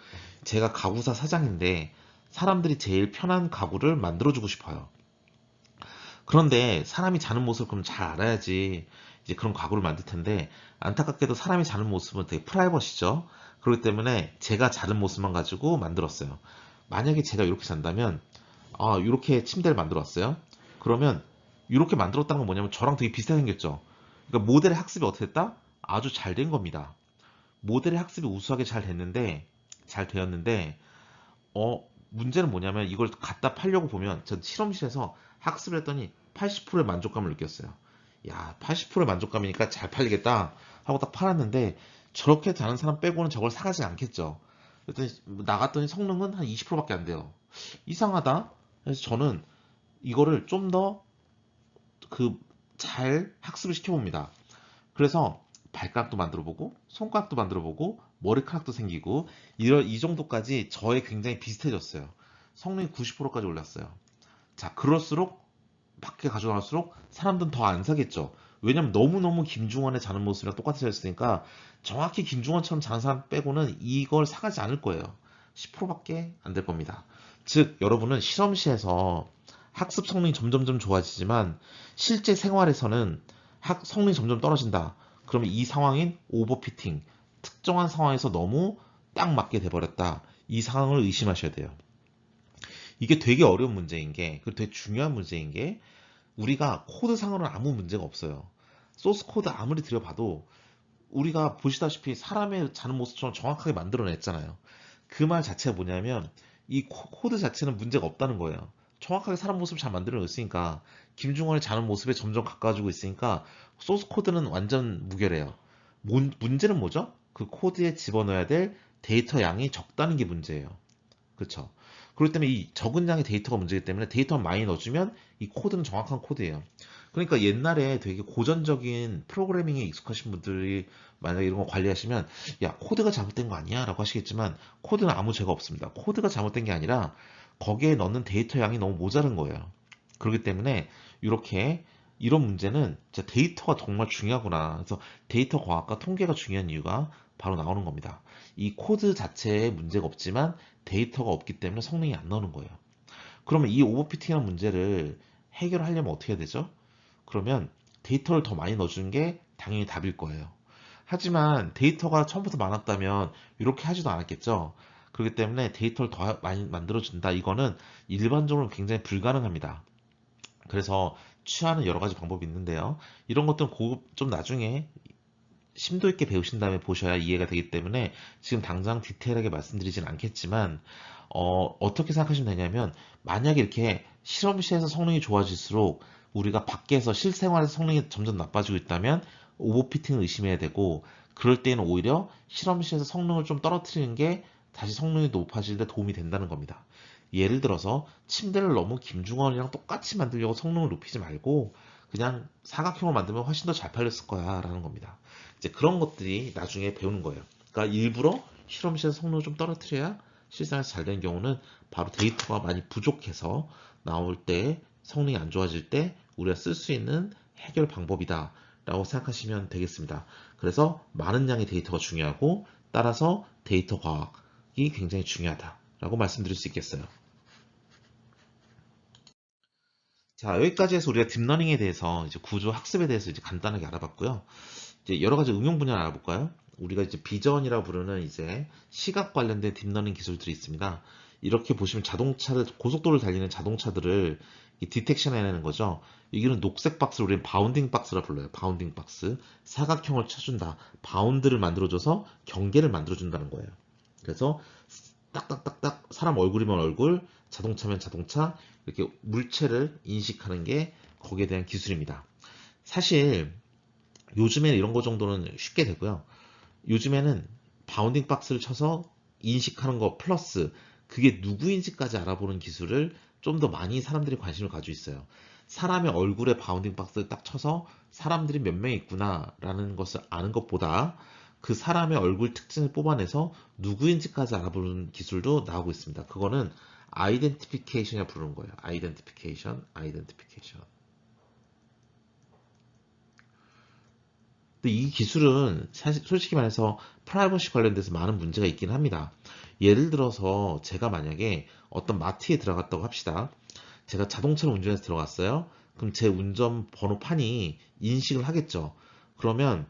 제가 가구사 사장인데 사람들이 제일 편한 가구를 만들어주고 싶어요. 그런데 사람이 자는 모습을 그럼 잘 알아야지 이제 그런 가구를 만들 텐데 안타깝게도 사람이 자는 모습은 되게 프라이버시죠. 그렇기 때문에 제가 자는 모습만 가지고 만들었어요. 만약에 제가 이렇게 잔다면 이렇게 침대를 만들어 왔어요. 그러면 이렇게 만들었다는 건 뭐냐면 저랑 되게 비슷하게 생겼죠. 그러니까 모델의 학습이 어떻게 됐다? 아주 잘 된 겁니다. 모델의 학습이 우수하게 잘 되었는데 문제는 뭐냐면 이걸 갖다 팔려고 보면 전 실험실에서 학습을 했더니 80%의 만족감을 느꼈어요. 야, 80%의 만족감이니까 잘 팔리겠다 하고 딱 팔았는데 저렇게 다른 사람 빼고는 저걸 사가지 않겠죠. 그랬더니 나갔더니 성능은 한 20%밖에 안 돼요. 이상하다. 그래서 저는 이거를 좀 더 잘 학습을 시켜봅니다. 그래서 발가락도 만들어보고 손가락도 만들어보고 머리카락도 생기고 이 정도까지 저에 굉장히 비슷해졌어요. 성능이 90%까지 올랐어요. 자, 그럴수록 밖에 가져나갈수록 사람들은 더 안 사겠죠. 왜냐면 너무너무 김중원의 자는 모습이랑 똑같아졌으니까 정확히 김중원처럼 자는 사람 빼고는 이걸 사가지 않을 거예요. 10%밖에 안 될 겁니다. 즉 여러분은 실험실에서 학습 성능이 점점점 좋아지지만 실제 생활에서는 성능이 점점 떨어진다. 그러면 이 상황인 오버피팅, 특정한 상황에서 너무 딱 맞게 돼버렸다. 이 상황을 의심하셔야 돼요. 이게 되게 어려운 문제인 게, 그리고 되게 중요한 문제인 게, 우리가 코드상으로는 아무 문제가 없어요. 소스 코드 아무리 들여봐도 우리가 보시다시피 사람의 자는 모습처럼 정확하게 만들어냈잖아요. 그 말 자체가 뭐냐면 이 코드 자체는 문제가 없다는 거예요. 정확하게 사람 모습을 잘 만들어내고 있으니까 김중원의 자는 모습에 점점 가까워지고 있으니까 소스 코드는 완전 무결해요. 문제는 뭐죠? 그 코드에 집어넣어야 될 데이터 양이 적다는 게 문제예요. 그렇죠? 그렇기 때문에 이 적은 양의 데이터가 문제이기 때문에 데이터만 많이 넣어주면 이 코드는 정확한 코드예요. 그러니까 옛날에 되게 고전적인 프로그래밍에 익숙하신 분들이 만약에 이런 거 관리하시면 야 코드가 잘못된 거 아니야? 라고 하시겠지만 코드는 아무 죄가 없습니다. 코드가 잘못된 게 아니라 거기에 넣는 데이터 양이 너무 모자른 거예요. 그렇기 때문에 이렇게 이런 문제는 진짜 데이터가 정말 중요하구나. 그래서 데이터 과학과 통계가 중요한 이유가 바로 나오는 겁니다. 이 코드 자체에 문제가 없지만 데이터가 없기 때문에 성능이 안 나오는 거예요. 그러면 이 오버피팅이라는 문제를 해결하려면 어떻게 해야 되죠? 그러면 데이터를 더 많이 넣어주는 게 당연히 답일 거예요. 하지만 데이터가 처음부터 많았다면 이렇게 하지도 않았겠죠. 그렇기 때문에 데이터를 더 많이 만들어준다. 이거는 일반적으로 굉장히 불가능합니다. 그래서 취하는 여러 가지 방법이 있는데요. 이런 것들은 좀 나중에 심도 있게 배우신 다음에 보셔야 이해가 되기 때문에 지금 당장 디테일하게 말씀드리진 않겠지만 어떻게 생각하시면 되냐면 만약에 이렇게 실험실에서 성능이 좋아질수록 우리가 밖에서 실생활에서 성능이 점점 나빠지고 있다면 오버피팅을 의심해야 되고 그럴 때는 오히려 실험실에서 성능을 좀 떨어뜨리는 게 다시 성능이 높아질 때 도움이 된다는 겁니다. 예를 들어서 침대를 너무 김중원이랑 똑같이 만들려고 성능을 높이지 말고 그냥 사각형을 만들면 훨씬 더 잘 팔렸을 거야 라는 겁니다. 이제 그런 것들이 나중에 배우는 거예요. 그러니까 일부러 실험실에서 성능을 좀 떨어뜨려야 실생활에서 잘 되는 경우는 바로 데이터가 많이 부족해서 나올 때 성능이 안 좋아질 때 우리가 쓸 수 있는 해결 방법이다 라고 생각하시면 되겠습니다. 그래서 많은 양의 데이터가 중요하고 따라서 데이터 과학이 굉장히 중요하다 라고 말씀드릴 수 있겠어요. 자, 여기까지 해서 우리가 딥러닝에 대해서 이제 구조 학습에 대해서 이제 간단하게 알아봤고요. 이제 여러 가지 응용 분야를 알아볼까요? 우리가 이제 비전이라고 부르는 이제 시각 관련된 딥러닝 기술들이 있습니다. 이렇게 보시면 자동차를 고속도로를 달리는 자동차들을 디텍션 해내는 거죠. 이기는 녹색 박스를 우리는 바운딩 박스라 불러요. 바운딩 박스. 사각형을 쳐준다. 바운드를 만들어줘서 경계를 만들어준다는 거예요. 그래서 딱딱딱딱 사람 얼굴이면 얼굴, 자동차면 자동차 이렇게 물체를 인식하는 게 거기에 대한 기술입니다. 사실 요즘에는 이런 거 정도는 쉽게 되고요. 요즘에는 바운딩 박스를 쳐서 인식하는 거 플러스 그게 누구인지까지 알아보는 기술을 좀 더 많이 사람들이 관심을 가지고 있어요. 사람의 얼굴에 바운딩 박스를 딱 쳐서 사람들이 몇 명 있구나 라는 것을 아는 것보다 그 사람의 얼굴 특징을 뽑아내서 누구인지까지 알아보는 기술도 나오고 있습니다. 그거는 아이덴티피케이션이라고 부르는 거예요. 아이덴티피케이션. 근데 이 기술은 사실 솔직히 말해서 프라이버시 관련돼서 많은 문제가 있긴 합니다. 예를 들어서 제가 만약에 어떤 마트에 들어갔다고 합시다. 제가 자동차를 운전해서 들어갔어요. 그럼 제 운전 번호판이 인식을 하겠죠. 그러면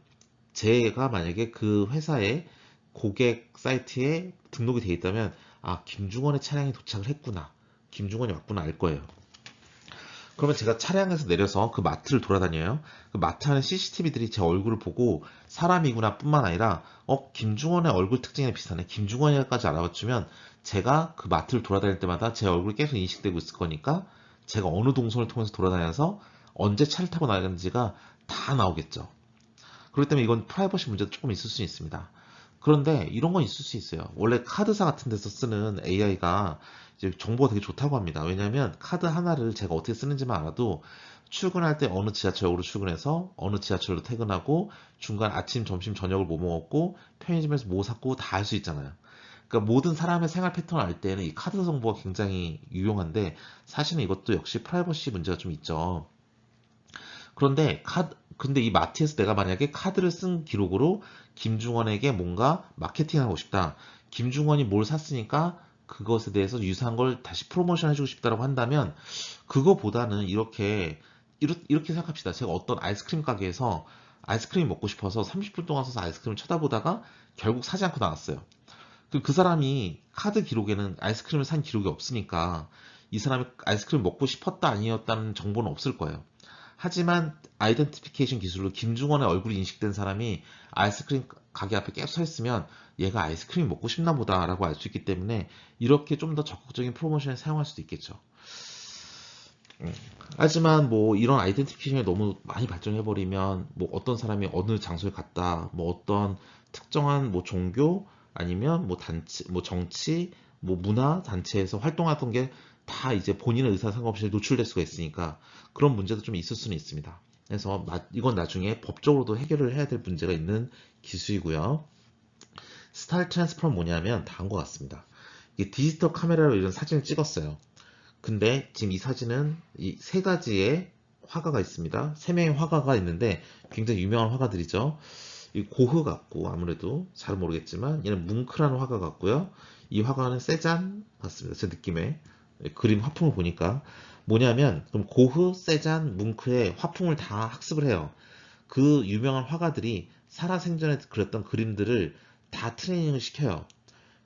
제가 만약에 그 회사의 고객 사이트에 등록이 되어 있다면 아, 김중원의 차량이 도착을 했구나. 김중원이 왔구나 알 거예요. 그러면 제가 차량에서 내려서 그 마트를 돌아다녀요. 그 마트 안에 CCTV들이 제 얼굴을 보고 사람이구나 뿐만 아니라 김중원의 얼굴 특징에 비슷하네. 김중원이까지 알아봐주면 제가 그 마트를 돌아다닐 때마다 제 얼굴이 계속 인식되고 있을 거니까 제가 어느 동선을 통해서 돌아다녀서 언제 차를 타고 나가는지가 다 나오겠죠. 그렇기 때문에 이건 프라이버시 문제도 조금 있을 수 있습니다. 그런데 이런 건 있을 수 있어요. 원래 카드사 같은 데서 쓰는 AI가 이제 정보가 되게 좋다고 합니다. 왜냐하면 카드 하나를 제가 어떻게 쓰는지만 알아도 출근할 때 어느 지하철역으로 출근해서 어느 지하철로 퇴근하고 중간 아침, 점심, 저녁을 뭐 먹었고 편의점에서 뭐 샀고 다 알 수 있잖아요. 그러니까 모든 사람의 생활 패턴을 알 때는 이 카드 정보가 굉장히 유용한데 사실은 이것도 역시 프라이버시 문제가 좀 있죠. 근데 이 마트에서 내가 만약에 카드를 쓴 기록으로 김중원에게 뭔가 마케팅하고 싶다. 김중원이 뭘 샀으니까 그것에 대해서 유사한 걸 다시 프로모션 해주고 싶다라고 한다면 그거보다는 이렇게 생각합시다. 제가 어떤 아이스크림 가게에서 아이스크림 먹고 싶어서 30분 동안 서서 아이스크림을 쳐다보다가 결국 사지 않고 나왔어요. 그 사람이 카드 기록에는 아이스크림을 산 기록이 없으니까 이 사람이 아이스크림 먹고 싶었다 아니었다는 정보는 없을 거예요. 하지만 아이덴티피케이션 기술로 김중원의 얼굴이 인식된 사람이 아이스크림 가게 앞에 계속 서 있으면 얘가 아이스크림 먹고 싶나 보다 라고 알 수 있기 때문에 이렇게 좀 더 적극적인 프로모션에 사용할 수도 있겠죠. 음. 하지만 뭐 이런 아이덴티피케이션이 너무 많이 발전해버리면 뭐 어떤 사람이 어느 장소에 갔다, 뭐 어떤 특정한 뭐 종교 아니면 뭐 단체, 뭐 정치, 뭐 문화 단체에서 활동하던 게 다 이제 본인의 의사 상관없이 노출될 수가 있으니까 그런 문제도 좀 있을 수는 있습니다. 그래서 이건 나중에 법적으로도 해결을 해야 될 문제가 있는 기술이고요. 스타일 트랜스퍼는 뭐냐면 다음과 같습니다. 이게 디지털 카메라로 이런 사진을 찍었어요. 근데 지금 이 사진은 이 세 가지의 화가가 있습니다. 세 명의 화가가 있는데 굉장히 유명한 화가들이죠. 이 고흐 같고 아무래도 잘 모르겠지만 얘는 뭉크라는 화가 같고요. 이 화가는 세잔 같습니다. 제 느낌에 그림 화풍을 보니까 뭐냐면 그럼 고흐, 세잔, 뭉크의 화풍을 다 학습을 해요. 그 유명한 화가들이 살아생전에 그렸던 그림들을 다 트레이닝을 시켜요.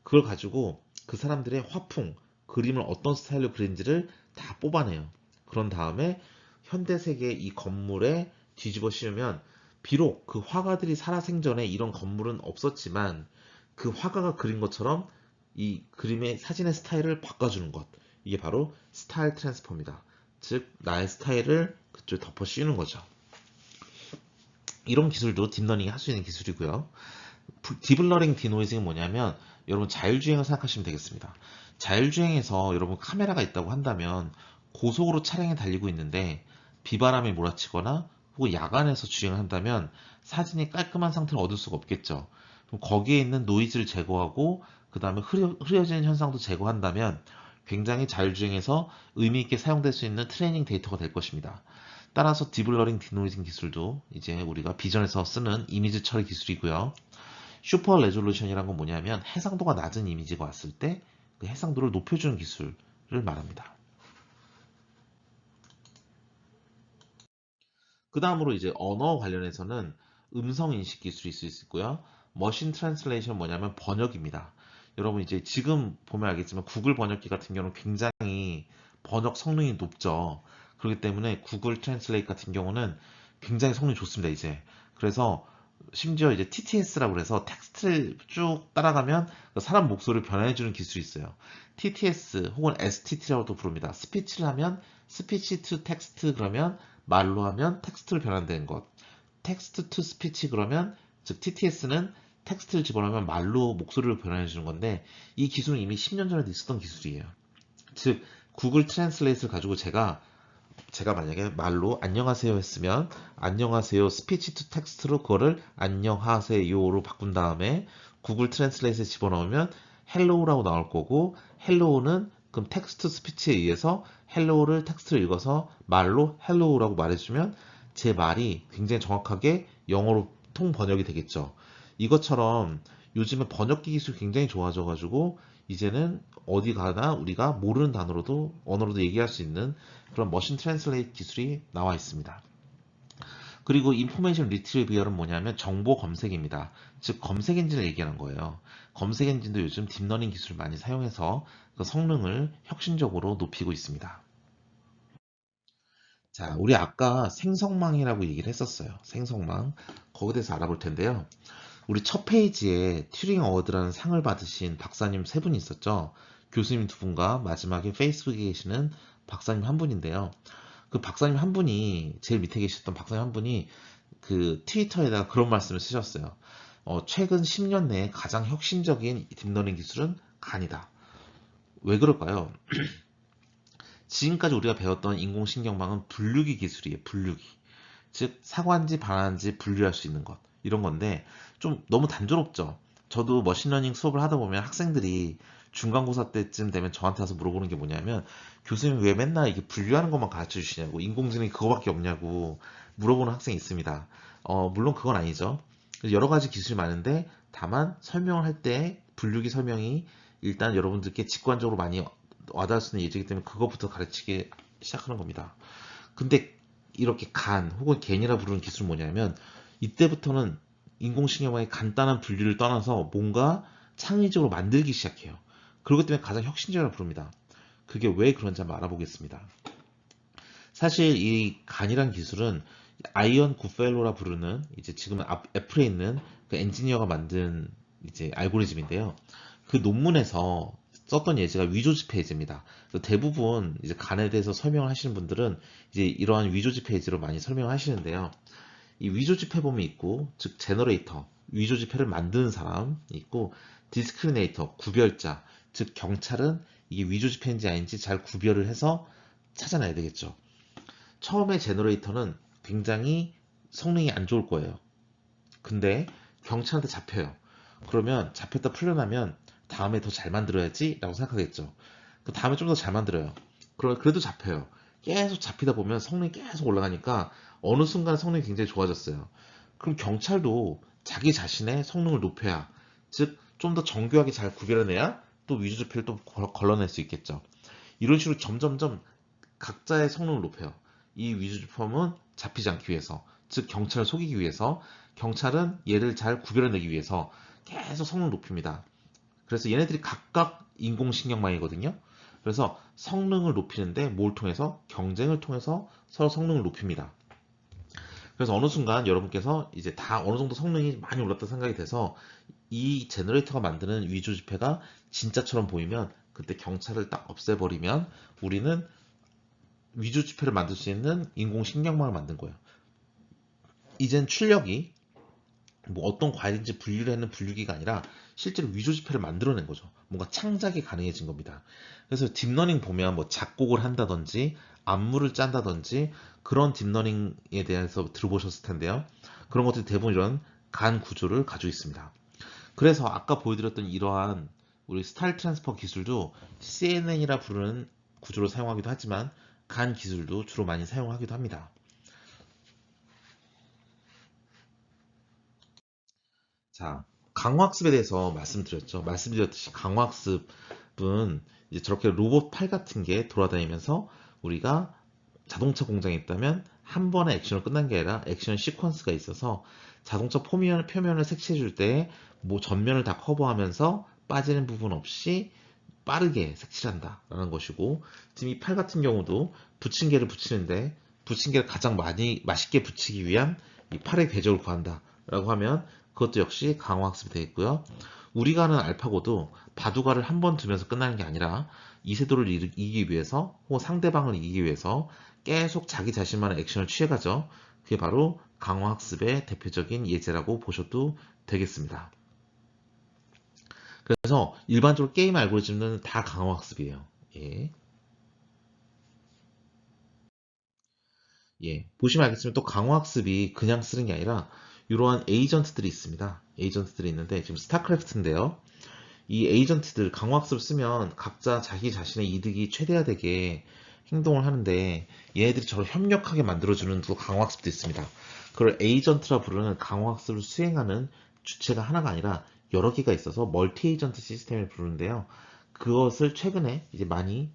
그걸 가지고 그 사람들의 화풍, 그림을 어떤 스타일로 그린지를 다 뽑아내요. 그런 다음에 현대세계 이 건물에 뒤집어 씌우면 비록 그 화가들이 살아생전에 이런 건물은 없었지만 그 화가가 그린 것처럼 이 그림의 사진의 스타일을 바꿔주는 것. 이게 바로 스타일 트랜스퍼입니다. 즉 나의 스타일을 그쪽에 덮어 씌우는 거죠. 이런 기술도 딥러닝이 할 수 있는 기술이고요. 딥러닝 디노이징은 뭐냐면 여러분 자율주행을 생각하시면 되겠습니다. 자율주행에서 여러분 카메라가 있다고 한다면 고속으로 차량이 달리고 있는데 비바람이 몰아치거나 혹은 야간에서 주행을 한다면 사진이 깔끔한 상태를 얻을 수가 없겠죠. 그럼 거기에 있는 노이즈를 제거하고 그 다음에 흐려지는 현상도 제거한다면 굉장히 자율주행에서 의미있게 사용될 수 있는 트레이닝 데이터가 될 것입니다. 따라서 딥러닝 디노이징 기술도 이제 우리가 비전에서 쓰는 이미지 처리 기술이고요. 슈퍼 레졸루션이란 건 뭐냐면 해상도가 낮은 이미지가 왔을 때 그 해상도를 높여주는 기술을 말합니다. 그 다음으로 이제 언어 관련해서는 음성 인식 기술이 있을 수 있고요. 머신 트랜슬레이션 뭐냐면 번역입니다. 여러분 이제 지금 보면 알겠지만 구글 번역기 같은 경우는 굉장히 번역 성능이 높죠. 그렇기 때문에 구글 트랜슬레이트 같은 경우는 굉장히 성능이 좋습니다, 이제. 그래서 심지어 이제 TTS라고 해서 텍스트를 쭉 따라가면 사람 목소리를 변환해주는 기술이 있어요. TTS 혹은 STT라고도 부릅니다. 스피치를 하면 스피치 투 텍스트 그러면 말로 하면 텍스트로 변환되는 것. 텍스트 투 스피치 그러면 즉 TTS는 텍스트를 집어넣으면 말로 목소리를 변환해 주는 건데 이 기술은 이미 10년 전에도 있었던 기술이에요. 즉 구글 트랜슬레이트를 가지고 제가 만약에 말로 안녕하세요 했으면 안녕하세요 스피치 투 텍스트로 그거를 안녕하세요로 바꾼 다음에 구글 트랜슬레이트에 집어넣으면 헬로우라고 나올 거고 헬로우는 그럼 텍스트 스피치에 의해서 헬로우를 텍스트를 읽어서 말로 헬로우라고 말해주면 제 말이 굉장히 정확하게 영어로 통 번역이 되겠죠. 이것처럼 요즘에 번역기 기술이 굉장히 좋아져가지고 이제는 어디 가나 우리가 모르는 단어로도 언어로도 얘기할 수 있는 그런 머신 트랜슬레이트 기술이 나와 있습니다. 그리고 인포메이션 리트리비얼은 뭐냐면 정보 검색입니다. 즉 검색 엔진을 얘기하는 거예요. 검색 엔진도 요즘 딥러닝 기술을 많이 사용해서 그 성능을 혁신적으로 높이고 있습니다. 자, 우리 아까 생성망이라고 얘기를 했었어요. 생성망. 거기에 대해서 알아볼 텐데요. 우리 첫 페이지에 튜링 어워드라는 상을 받으신 박사님 세 분이 있었죠. 교수님 두 분과 마지막에 페이스북에 계시는 박사님 한 분인데요. 그 박사님 한 분이 제일 밑에 계셨던 박사님 한 분이 그 트위터에다가 그런 말씀을 쓰셨어요. 최근 10년 내에 가장 혁신적인 딥러닝 기술은 간이다. 왜 그럴까요? 지금까지 우리가 배웠던 인공신경망은 분류기 기술이에요. 분류기. 즉 사과인지 반환인지 분류할 수 있는 것. 이런 건데 좀 너무 단조롭죠. 저도 머신러닝 수업을 하다 보면 학생들이 중간고사 때쯤 되면 저한테 와서 물어보는 게 뭐냐면 교수님 왜 맨날 이게 분류하는 것만 가르쳐 주시냐고 인공지능이 그거밖에 없냐고 물어보는 학생이 있습니다. 물론 그건 아니죠. 여러 가지 기술이 많은데 다만 설명을 할 때 분류기 설명이 일단 여러분들께 직관적으로 많이 와닿을 수 있는 예제이기 때문에 그것부터 가르치기 시작하는 겁니다. 근데 이렇게 간 혹은 겐이라 부르는 기술은 뭐냐면 이때부터는 인공신경망의 간단한 분류를 떠나서 뭔가 창의적으로 만들기 시작해요. 그렇기 때문에 가장 혁신적이라고 부릅니다. 그게 왜 그런지 한번 알아보겠습니다. 사실 이 간이란 기술은 아이언 굿펠로라 부르는 이제 지금 애플에 있는 그 엔지니어가 만든 이제 알고리즘인데요. 그 논문에서 썼던 예제가 위조지폐 예제입니다. 대부분 이제 간에 대해서 설명을 하시는 분들은 이제 이러한 위조지폐 예제로 많이 설명을 하시는데요. 이 위조지폐 범위 있고, 즉 제너레이터, 위조지폐를 만드는 사람이 있고, 디스크리네이터, 구별자, 즉 경찰은 이게 위조지폐인지 아닌지 잘 구별을 해서 찾아내야 되겠죠. 처음에 제너레이터는 굉장히 성능이 안 좋을 거예요. 근데 경찰한테 잡혀요. 그러면 잡혔다 풀려나면 다음에 더 잘 만들어야지 라고 생각하겠죠. 그 다음에 좀 더 잘 만들어요. 그래도 잡혀요. 계속 잡히다 보면 성능이 계속 올라가니까 어느 순간 성능이 굉장히 좋아졌어요. 그럼 경찰도 자기 자신의 성능을 높여야, 즉 좀 더 정교하게 잘 구별해내야 또 위조지폐를 또 걸러낼 수 있겠죠. 이런 식으로 점점점 각자의 성능을 높여요. 이 위조지범은 잡히지 않기 위해서, 즉 경찰을 속이기 위해서, 경찰은 얘를 잘 구별해내기 위해서 계속 성능을 높입니다. 그래서 얘네들이 각각 인공신경망이거든요. 그래서 성능을 높이는데 뭘 통해서? 경쟁을 통해서 서로 성능을 높입니다. 그래서 어느 순간 여러분께서 이제 다 어느 정도 성능이 많이 올랐다 생각이 돼서 이 제너레이터가 만드는 위조 지폐가 진짜처럼 보이면 그때 경찰을 딱 없애버리면 우리는 위조 지폐를 만들 수 있는 인공신경망을 만든 거예요. 이젠 출력이 뭐 어떤 과일인지 분류를 하는 분류기가 아니라 실제로 위조 지폐를 만들어낸 거죠. 뭔가 창작이 가능해진 겁니다. 그래서 딥러닝 보면 뭐 작곡을 한다든지 안무를 짠다든지 그런 딥러닝에 대해서 들어보셨을 텐데요. 그런 것들이 대부분 이런 간 구조를 가지고 있습니다. 그래서 아까 보여드렸던 이러한 우리 스타일 트랜스퍼 기술도 CNN이라 부르는 구조를 사용하기도 하지만 간 기술도 주로 많이 사용하기도 합니다. 자, 강화학습에 대해서 말씀드렸죠. 말씀드렸듯이 강화학습은 이제 저렇게 로봇 팔 같은 게 돌아다니면서 우리가 자동차 공장에 있다면 한 번의 액션으로 끝난 게 아니라 액션 시퀀스가 있어서 자동차 표면을 색칠해 줄 때 뭐 전면을 다 커버하면서 빠지는 부분 없이 빠르게 색칠한다 라는 것이고, 지금 이 팔 같은 경우도 부침개를 붙이는데 부침개를 가장 맛있게 붙이기 위한 이 팔의 궤적을 구한다 라고 하면 그것도 역시 강화학습이 되어 있고요. 우리가 하는 알파고도 바둑알을 한 번 두면서 끝나는 게 아니라 이세돌을 이기기 위해서 혹은 상대방을 이기기 위해서 계속 자기 자신만의 액션을 취해가죠. 그게 바로 강화학습의 대표적인 예제라고 보셔도 되겠습니다. 그래서 일반적으로 게임 알고리즘은 다 강화학습이에요. 예. 예. 보시면 알겠지만 또 강화학습이 그냥 쓰는 게 아니라 이러한 에이전트들이 있습니다. 에이전트들이 있는데 지금 스타크래프트인데요. 이 에이전트들 강화학습을 쓰면 각자 자기 자신의 이득이 최대화되게 행동을 하는데 얘네들이 저를 협력하게 만들어주는 또 강화학습도 있습니다. 그걸 에이전트라 부르는 강화학습을 수행하는 주체가 하나가 아니라 여러 개가 있어서 멀티 에이전트 시스템을 부르는데요. 그것을 최근에 이제 많이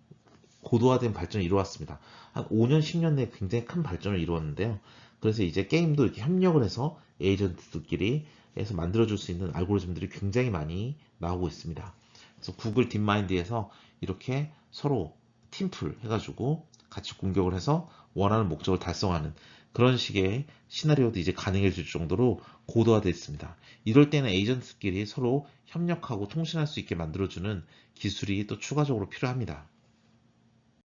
고도화된 발전을 이루었습니다. 한 5년, 10년 내에 굉장히 큰 발전을 이루었는데요. 그래서 이제 게임도 이렇게 협력을 해서 에이전트들끼리 해서 만들어줄 수 있는 알고리즘들이 굉장히 많이 나오고 있습니다. 그래서 구글 딥마인드에서 이렇게 서로 팀플 해가지고 같이 공격을 해서 원하는 목적을 달성하는 그런 식의 시나리오도 이제 가능해질 정도로 고도화되어 있습니다. 이럴 때는 에이전트끼리 서로 협력하고 통신할 수 있게 만들어주는 기술이 또 추가적으로 필요합니다.